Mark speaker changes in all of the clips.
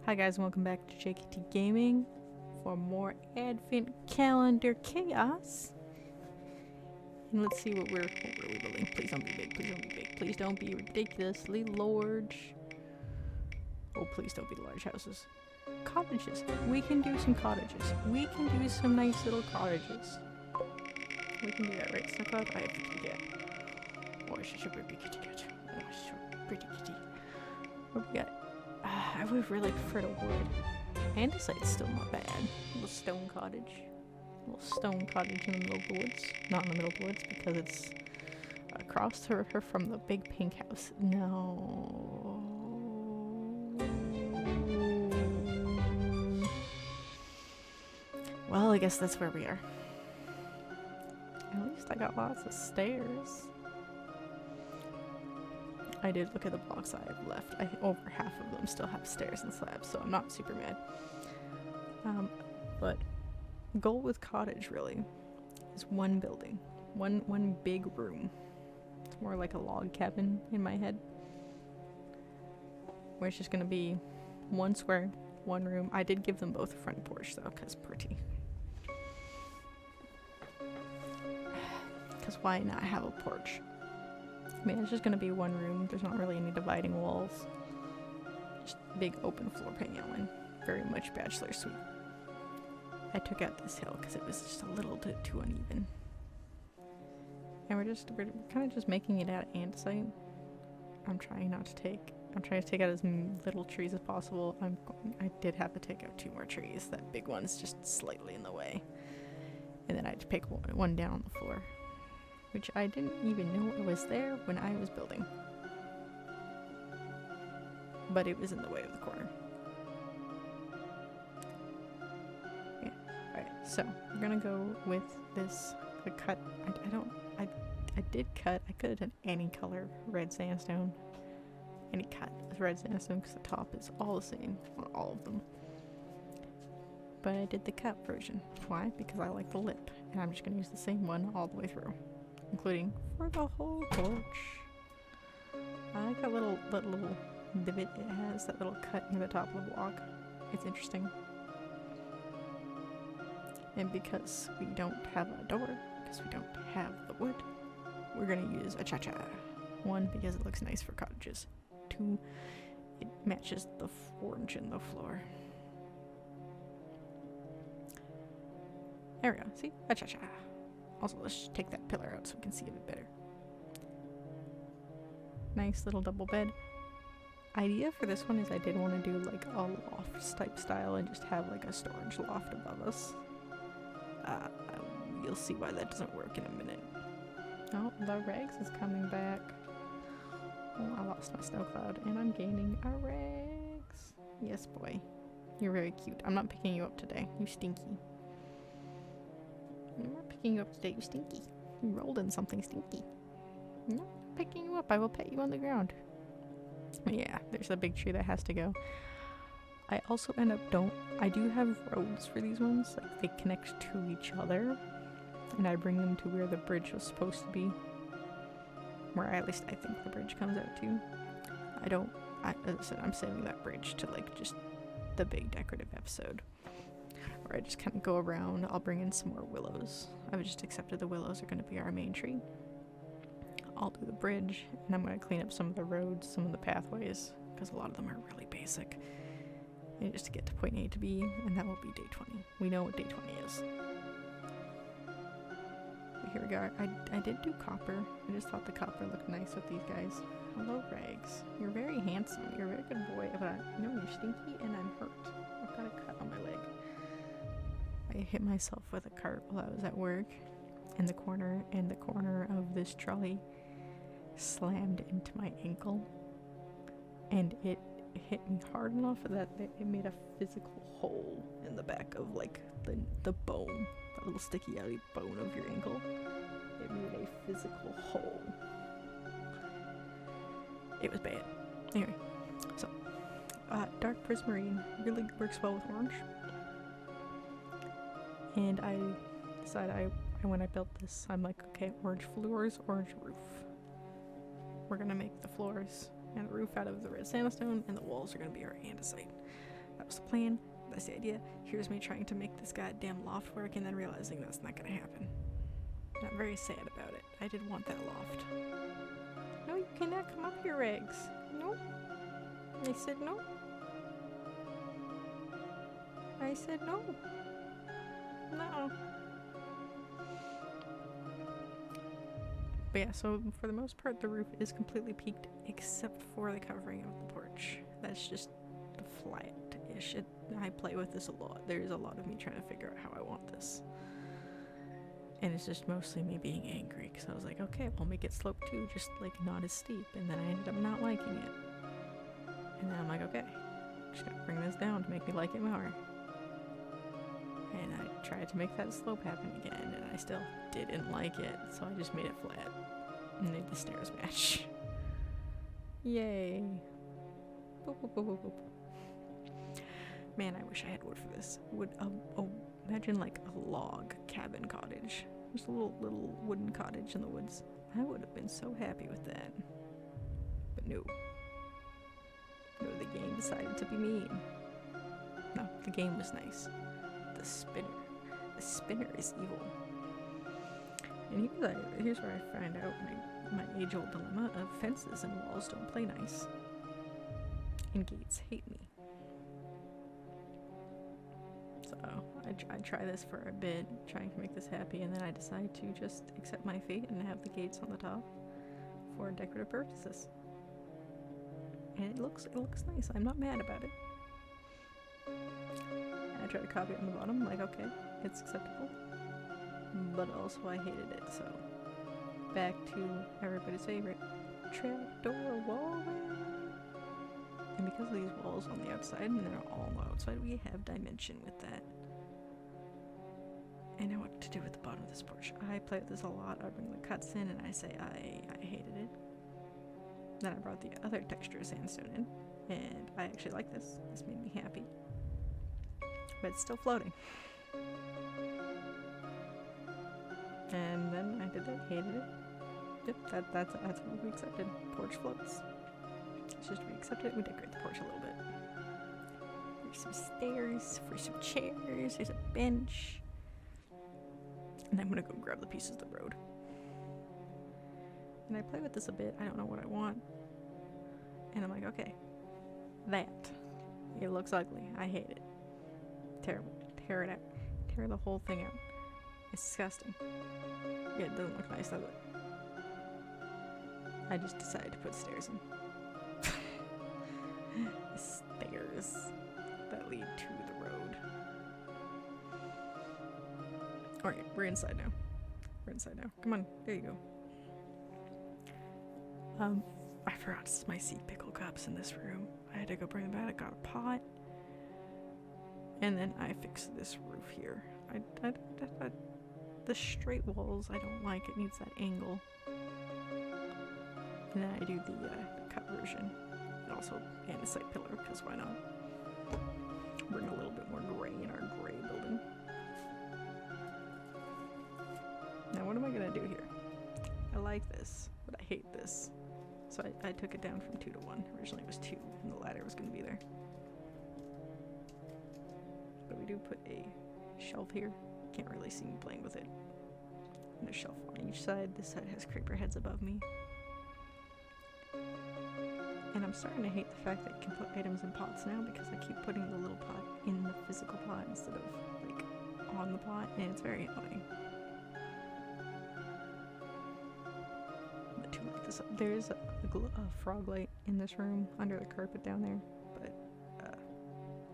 Speaker 1: Hi guys, welcome back to JKT Gaming for more Advent Calendar Chaos. And let's see what we're building. Please don't be big, please don't be big, please don't be ridiculously large. Oh, please don't be large houses. Cottages. We can do some cottages. We can do some nice little cottages. We can do that, right? Snowcloud? I have the kitty cat. Oh, she's a pretty kitty cat. Oh, she's a pretty kitty. What we got? I would really prefer to wood. Andesite's still not bad. A little stone cottage. A little stone cottage in the middle of the woods. Not in the middle of the woods because it's across the river from the big pink house. No. Well, I guess that's where we are. At least I got lots of stairs. I did look at the blocks I have left. Over half of them still have stairs and slabs, so I'm not super mad. But goal with cottage really is one building, one big room. It's more like a log cabin in my head, where it's just gonna be one square, one room. I did give them both a front porch though, cause pretty. Cause why not have a porch? I mean, it's just gonna be one room. There's not really any dividing walls. Just big open floor plan one. Very much bachelor suite. I took out this hill because it was just a little bit too uneven. And we're kind of just making it out of andesite. I'm trying to take out as little trees as possible. I did have to take out 2 more trees. That big one's just slightly in the way. And then I had to pick one down on the floor, which I didn't even know it was there when I was building. But it was in the way of the corner. Yeah, alright, so we're gonna go with this, the cut. I did cut, I could have done any color red sandstone. Any cut with red sandstone because the top is all the same on all of them. But I did the cut version. Why? Because I like the lip, and I'm just gonna use the same one all the way through. Including for the whole porch. I like that little divot it has, that little cut near the top of the block. It's interesting. And because we don't have a door, because we don't have the wood, we're gonna use a cha-cha. 1, because it looks nice for cottages. 2, it matches the orange in the floor. There we go, see? A cha-cha. Also, let's take that pillar out so we can see a bit better. Nice little double bed. Idea for this one is I did want to do like a loft type style and just have like a storage loft above us. You'll see why that doesn't work in a minute. Oh, the Regs is coming back. Oh, I lost my snow cloud and I'm gaining a Regs. Yes, boy. You're very cute. I'm not picking you up today. You stinky. I'm not picking you up today, you stinky. You rolled in something stinky. I'm not picking you up, I will pet you on the ground. But yeah, there's a big tree that has to go. I also I do have roads for these ones, like they connect to each other. And I bring them to where the bridge was supposed to be. Where at least I think the bridge comes out to. As I said, I'm saving that bridge to like just the big decorative episode. Where I just kind of go around. I'll bring in some more willows. I've just accepted the willows are going to be our main tree. I'll do the bridge, and I'm going to clean up some of the roads, some of the pathways, because a lot of them are really basic. And just to get to point A to B, and that will be day 20. We know what day 20 is. But here we go. I did do copper. I just thought the copper looked nice with these guys. Hello, Rags. You're very handsome. You're a very good boy, but you know, you're stinky, and I'm hurt. I've got a cut on my leg. I hit myself with a cart while I was at work, and the corner of this trolley slammed into my ankle, and it hit me hard enough that it made a physical hole in the back of like the bone, that little sticky outy bone of your ankle. It made a physical hole. It was bad. Anyway, so dark prismarine really works well with orange. And I decided when I built this, I'm like, okay, orange floors, orange roof. We're gonna make the floors and the roof out of the red sandstone, and the walls are gonna be our andesite. That was the plan. That's the idea. Here's me trying to make this goddamn loft work and then realizing that's not gonna happen. I'm very sad about it. I did want that loft. No, you cannot come up here, Eggs. No. I said no. I said no. No. But yeah, so for the most part, the roof is completely peaked except for the covering of the porch. That's just the flat-ish. I play with this a lot. There's a lot of me trying to figure out how I want this. And it's just mostly me being angry because I was like, okay, I'll make it slope too, just like not as steep. And then I ended up not liking it. And then I'm like, okay, just gotta bring this down to make me like it more. And I tried to make that slope happen again, and I still didn't like it, so I just made it flat and made the stairs match. Yay. Boop, boop, boop, boop, boop. Man, I wish I had wood for this. Wood, imagine like a log cabin cottage. Just a little wooden cottage in the woods. I would have been so happy with that. But no. No, the game decided to be mean. No, the game was nice. The spinner is evil. And here's where I find out my age-old dilemma of fences and walls don't play nice. And gates hate me. So I try this for a bit, trying to make this happy, and then I decide to just accept my fate and have the gates on the top for decorative purposes. And it looks nice. I'm not mad about it. I tried to copy it on the bottom, like, okay, it's acceptable. But also I hated it, so back to everybody's favorite trapdoor wall. And because of these walls on the outside, and they're all on the outside, we have dimension with that. I know what to do with the bottom of this porch. I play with this a lot. I bring the cuts in and I say I hated it. Then I brought the other texture sandstone in, and I actually like this. This made me happy. But it's still floating. And then I did that, hated it. Yep, that's what we accepted. Porch floats. It's just we accepted it, we decorate the porch a little bit. There's some stairs, for some chairs, there's a bench. And I'm gonna go grab the pieces of the road. And I play with this a bit, I don't know what I want. And I'm like, okay, that. It looks ugly, I hate it. Terrible. Tear it out. Tear the whole thing out. It's disgusting. Yeah, it doesn't look nice, does it? I just decided to put stairs in. Stairs that lead to the road. Alright, we're inside now. We're inside now. Come on, there you go. I forgot my seed pickle cups in this room. I had to go bring them out. I got a pot. And then I fixed this roof here. The straight walls, I don't like. It needs that angle. And then I do the cut version. And also andesite pillar, because why not? Bring a little bit more gray in our gray building. Now what am I going to do here? I like this, but I hate this. So I took it down from 2 to 1. Originally it was 2, and the ladder was going to be there. But we do put a shelf here. Can't really see me playing with it. And a shelf on each side. This side has creeper heads above me. And I'm starting to hate the fact that you can put items in pots now because I keep putting the little pot in the physical pot instead of like on the pot, and it's very annoying. But to light this up, there's a frog light in this room under the carpet down there, but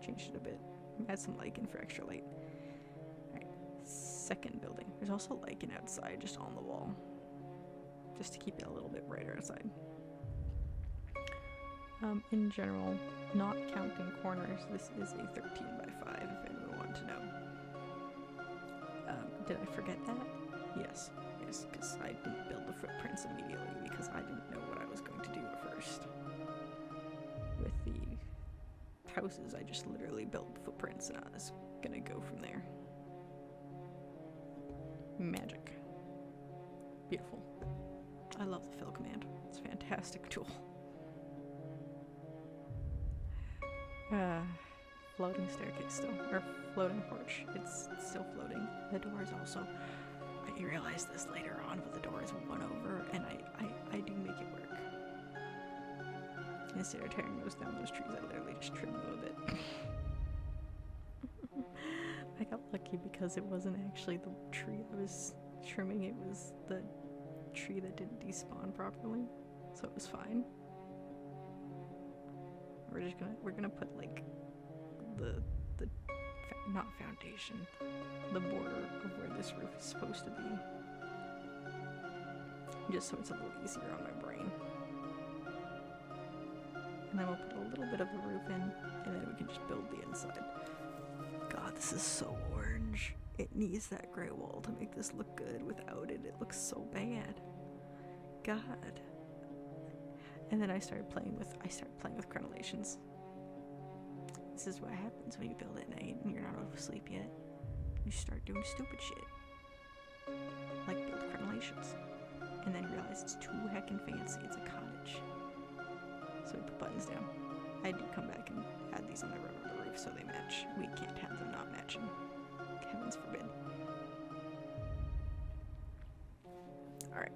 Speaker 1: changed it a bit. Add some lichen for extra light. Alright, second building. There's also lichen outside, just on the wall. Just to keep it a little bit brighter outside. In general, not counting corners, this is a 13 by 5, if anyone wanted to know. Did I forget that? Yes, because I didn't build the footprints immediately because I didn't know what I was going to do at first. With the houses, I just literally built the footprints and I was gonna go from there. Magic. Beautiful. I love the fill command. It's a fantastic tool. floating staircase still, or floating porch. It's still floating. The door is also, I realized this later on, but the door is one over, and I do make it work. Instead of tearing down those trees, I literally just trim them a bit. I got lucky because it wasn't actually the tree I was trimming, it was the tree that didn't despawn properly, so it was fine. We're gonna put like not foundation, the border of where this roof is supposed to be, just so it's a little easier on my brain. And then we'll put a little bit of the roof in, and then we can just build the inside. God, this is so orange. It needs that gray wall to make this look good. Without it, it looks so bad. God. And then I started playing with crenellations. This is what happens when you build at night and you're not asleep yet. You start doing stupid shit. Like build crenellations. And then realize it's too heckin' fancy. It's a cottage. So we put buttons down. I do come back and add these on the roof so they match. We can't have them not matching. Heavens forbid. Alright.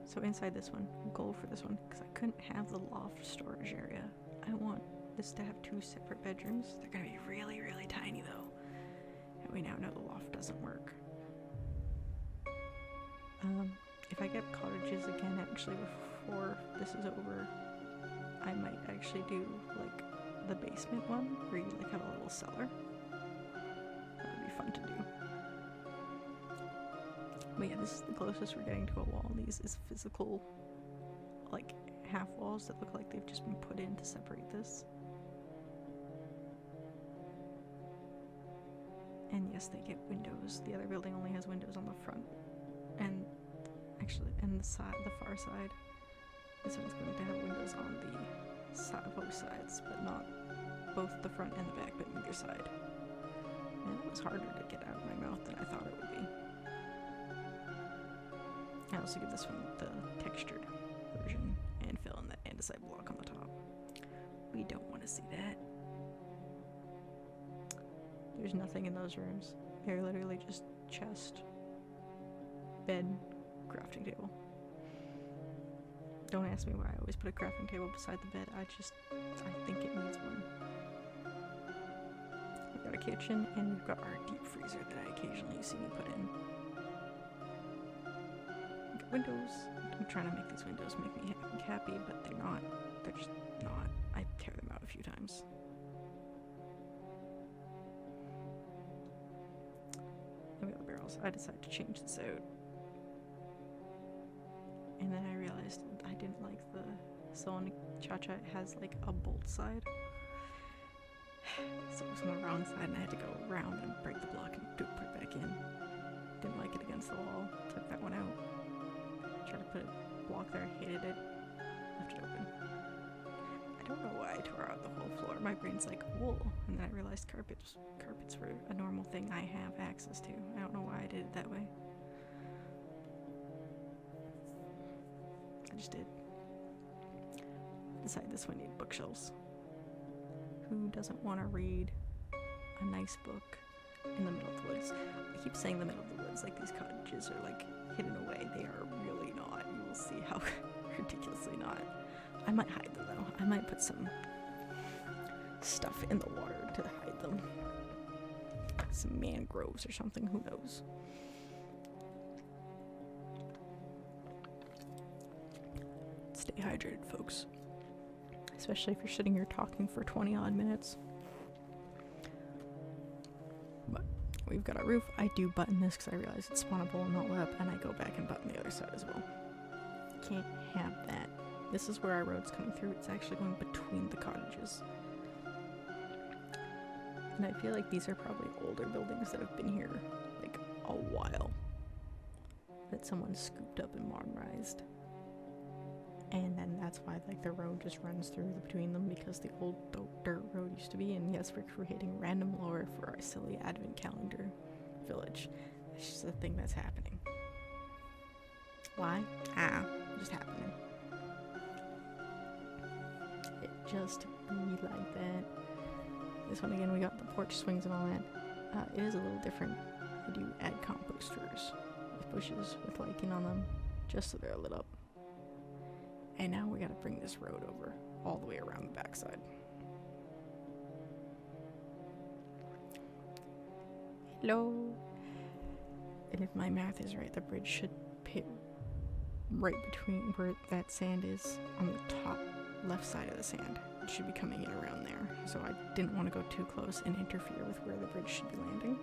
Speaker 1: So inside this one, goal for this one, because I couldn't have the loft storage area. I want this to have 2 separate bedrooms. They're going to be really, really tiny though. And we now know the loft doesn't work. If I get cottages again, actually, before this is over, I might actually do, like, the basement one, where you, like, have a little cellar. That would be fun to do. But yeah, this is the closest we're getting to a wall, and these is physical, like, half walls that look like they've just been put in to separate this. And yes, they get windows. The other building only has windows on the front, and actually, and the far side. This one's going to have windows on the both sides, but not both the front and the back, but either side. And it was harder to get out of my mouth than I thought it would be. I also give this one the textured version and fill in that andesite block on the top. We don't want to see that. There's nothing in those rooms. They're literally just chest, bed, crafting table. Don't ask me why I always put a crafting table beside the bed. I think it needs one. We've got a kitchen, and we've got our deep freezer that I occasionally see me put in. We've got windows. I'm trying to make these windows make me happy, but they're not. They're just not. I tear them out a few times. And we have the barrels. I decided to change this out. And then I realized I didn't like so on Cha-Cha it has like a bolt side. So it was on the wrong side and I had to go around and break the block and put it back in. Didn't like it against the wall, took that one out. Tried to put a block there, hated it, left it open. I don't know why I tore out the whole floor. My brain's like, wool. And then I realized carpets were a normal thing I have access to. I don't know why I did it that way. I just did. Decided this one needed bookshelves. Who doesn't want to read a nice book in the middle of the woods? I keep saying the middle of the woods, like these cottages are like hidden away. They are really not. You will see how ridiculously not. I might hide them though. I might put some stuff in the water to hide them. Some mangroves or something, who knows. Stay hydrated, folks. Especially if you're sitting here talking for 20 odd minutes. But we've got our roof. I do button this because I realize it's spawnable and not lit up, and I go back and button the other side as well. Can't have that. This is where our road's coming through. It's actually going between the cottages. And I feel like these are probably older buildings that have been here like a while. That someone scooped up and modernized. And then that's why like the road just runs through between them, because the old dirt road used to be. And yes, we're creating random lore for our silly advent calendar village. It's just a thing that's happening. Why? Just happening. It just be like that. this one again. We got the porch swings and all that. It is a little different. I do add composters with bushes with lichen on them, just so they're lit up. And now we gotta bring this road over all the way around the backside. Hello. And if my math is right, the bridge should pit right between where that sand is on the top left side of the sand. It should be coming in around there. So I didn't want to go too close and interfere with where the bridge should be landing,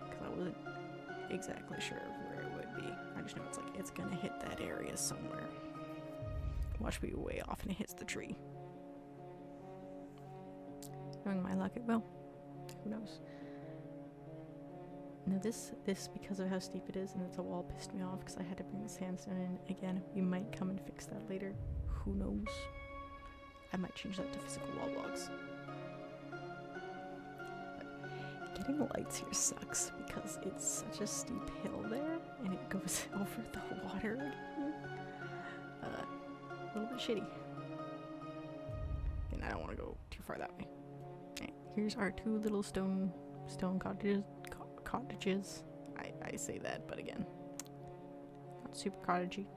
Speaker 1: because I wasn't exactly sure of where it would be. I just know it's like, it's gonna hit that area somewhere. Watch me way off and it hits the tree. Knowing my luck, it will. Who knows? Now this, because of how steep it is and it's a wall, pissed me off because I had to bring the sandstone in again. We might come and fix that later. Who knows? I might change that to physical wall blocks. But getting lights here sucks because it's such a steep hill there and it goes over the water again. A little bit shitty. And I don't want to go too far that way. Okay, here's our two little stone cottages. I say that, but again, not super cottagey.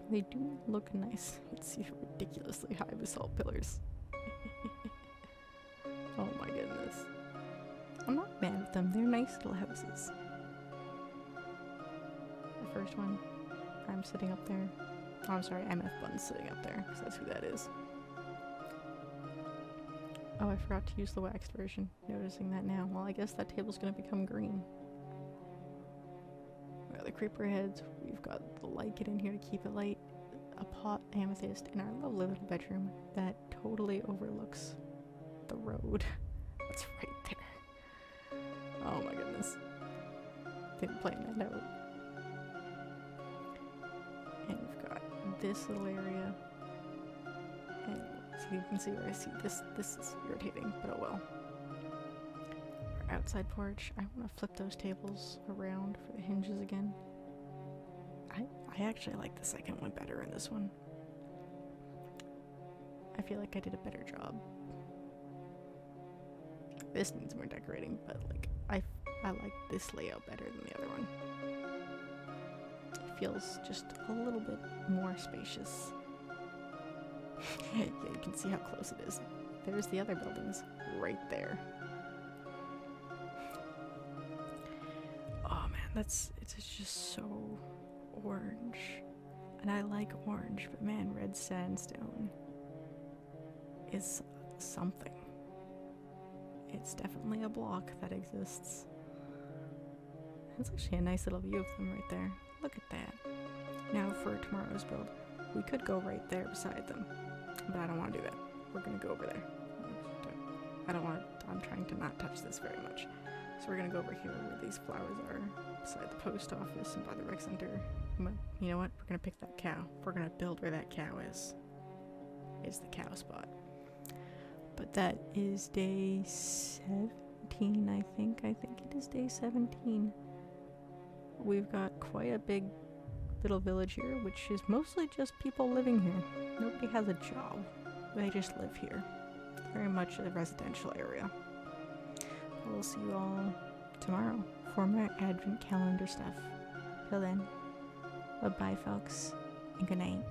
Speaker 1: They do look nice. Let's see how ridiculously high basalt pillars. Oh my goodness. I'm not mad at them. They're nice little houses. The first one, I'm sitting up there. Oh, I'm sorry, MF Bun's sitting up there, because that's who that is. Oh, I forgot to use the waxed version. Noticing that now. Well, I guess that table's gonna become green. We got the creeper heads. We've got the lichen in here to keep it light. A pot amethyst in our lovely little bedroom that totally overlooks the road. That's right there. Oh my goodness. Didn't plan that out. And we've got this little area. And so you can see where I see this is irritating, but oh well. Our outside porch, I want to flip those tables around for the hinges again. I actually like the second one better in this one. I feel like I did a better job. This needs more decorating, but like I like this layout better than the other one. It feels just a little bit more spacious. Yeah, you can see how close it is. There's the other buildings right there. Oh man, it's just so orange. And I like orange, but man, red sandstone is something. It's definitely a block that exists. It's actually a nice little view of them right there. Look at that. Now for tomorrow's build, we could go right there beside them, but I don't want to do that. We're gonna go over there. I'm trying to not touch this very much. So we're gonna go over here where these flowers are, beside the post office and by the rec center. You know what? We're gonna pick that cow. We're gonna build where that cow is. It's the cow spot. But that is day 17, I think. I think it is day 17. We've got quite a big little village here, which is mostly just people living here. Nobody has a job. They just live here. Very much a residential area. We'll see you all tomorrow for more advent calendar stuff. Till then, bye-bye folks, and good night.